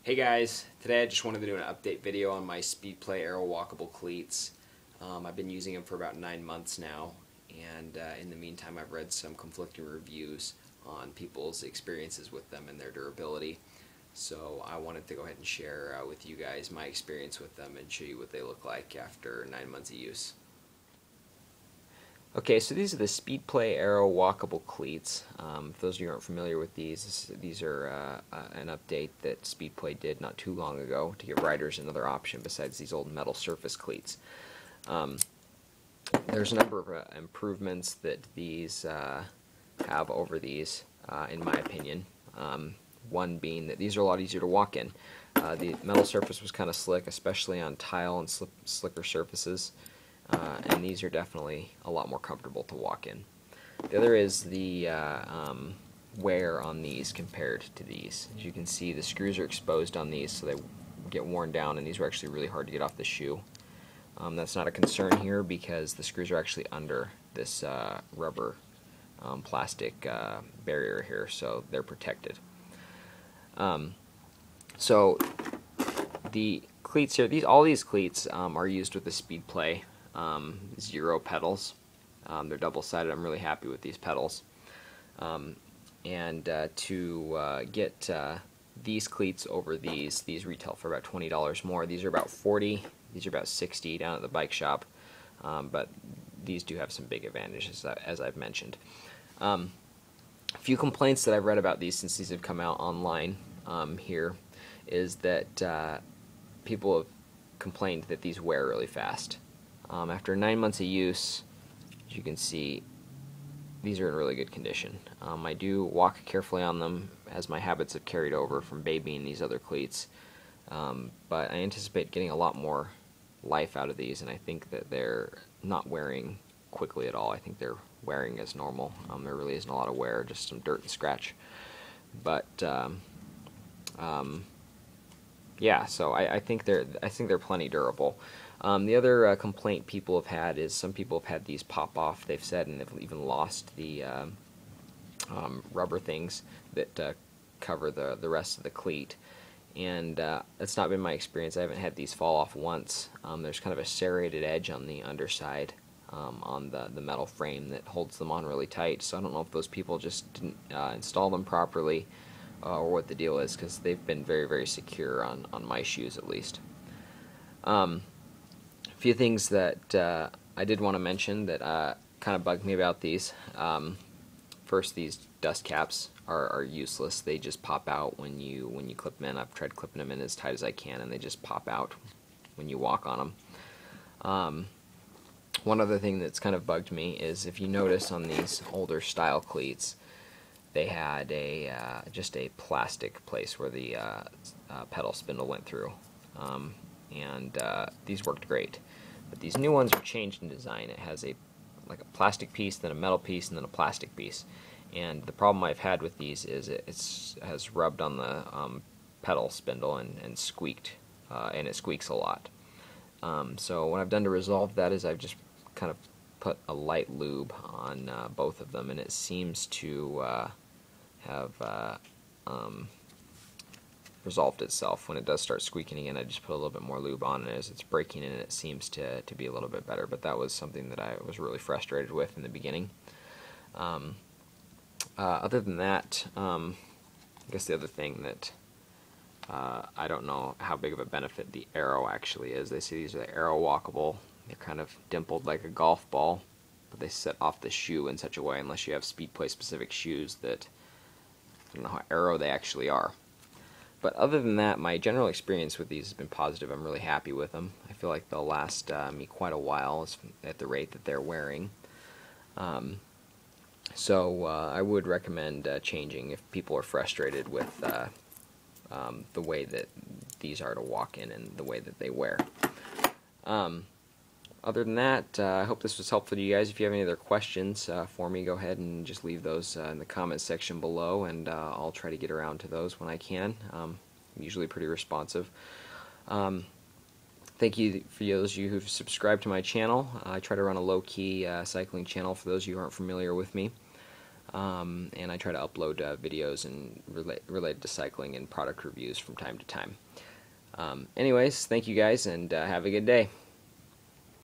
Hey guys, today I just wanted to do an update video on my SpeedPlay Areo Walkable Cleats. I've been using them for about 9 months now, and in the meantime I've read some conflicting reviews on people's experiences with them and their durability. So I wanted to go ahead and share with you guys my experience with them and show you what they look like after 9 months of use. Okay, so these are the SpeedPlay Areo Walkable Cleats. For those of you who aren't familiar with these are an update that SpeedPlay did not too long ago to give riders another option besides these old metal surface cleats. There's a number of improvements that these have over these, in my opinion. One being that these are a lot easier to walk in. The metal surface was kind of slick, especially on tile and slicker surfaces. And these are definitely a lot more comfortable to walk in. The other is the wear on these compared to these. As you can see, the screws are exposed on these, so they get worn down, and these are actually really hard to get off the shoe. That's not a concern here because the screws are actually under this rubber plastic barrier here, so they're protected. So the cleats here, all these cleats are used with the SpeedPlay 0 pedals. They're double-sided. I'm really happy with these pedals. To get these cleats over these retail for about $20 more. These are about $40. These are about $60 down at the bike shop. But these do have some big advantages, as I've mentioned. A few complaints that I've read about these since these have come out online here is that people have complained that these wear really fast. After 9 months of use, as you can see, these are in really good condition. I do walk carefully on them as my habits have carried over from babying these other cleats, but I anticipate getting a lot more life out of these, and I think that they're not wearing quickly at all. I think they're wearing as normal. There really isn't a lot of wear, just some dirt and scratch. But yeah, so I think they're plenty durable. The other complaint people have had is some people have had these pop off, they've said, and they've even lost the rubber things that cover the rest of the cleat. And that's not been my experience. I haven't had these fall off once. There's kind of a serrated edge on the underside on the metal frame that holds them on really tight. So I don't know if those people just didn't install them properly or what the deal is, because they've been very, very secure on my shoes at least. A few things that I did want to mention that kind of bugged me about these. First, these dust caps are useless. They just pop out when you clip them in. I've tried clipping them in as tight as I can, and they just pop out when you walk on them. One other thing that's kind of bugged me is if you notice on these older style cleats, they had just a plastic place where the pedal spindle went through. These worked great. But these new ones are changed in design. It has like a plastic piece, then a metal piece, and then a plastic piece. And the problem I've had with these is it has rubbed on the pedal spindle and squeaked, and it squeaks a lot. So what I've done to resolve that is I've just kind of put a light lube on both of them, and it seems to have resolved itself. When it does start squeaking again, I just put a little bit more lube on, and as it's breaking in, it seems to be a little bit better. But that was something that I was really frustrated with in the beginning. Other than that, I guess the other thing that I don't know how big of a benefit the Areo actually is. They say these are the Areo Walkable. They're kind of dimpled like a golf ball, but they set off the shoe in such a way, unless you have SpeedPlay specific shoes, that I don't know how Areo they actually are. But other than that, my general experience with these has been positive. I'm really happy with them. I feel like they'll last me quite a while at the rate that they're wearing. So I would recommend changing if people are frustrated with the way that these are to walk in and the way that they wear. Other than that, I hope this was helpful to you guys. If you have any other questions for me, go ahead and just leave those in the comments section below, and I'll try to get around to those when I can. I'm usually pretty responsive. Thank you for those of you who've subscribed to my channel. I try to run a low-key cycling channel for those of you who aren't familiar with me. and I try to upload videos and related to cycling and product reviews from time to time. Anyways, thank you guys, and have a good day.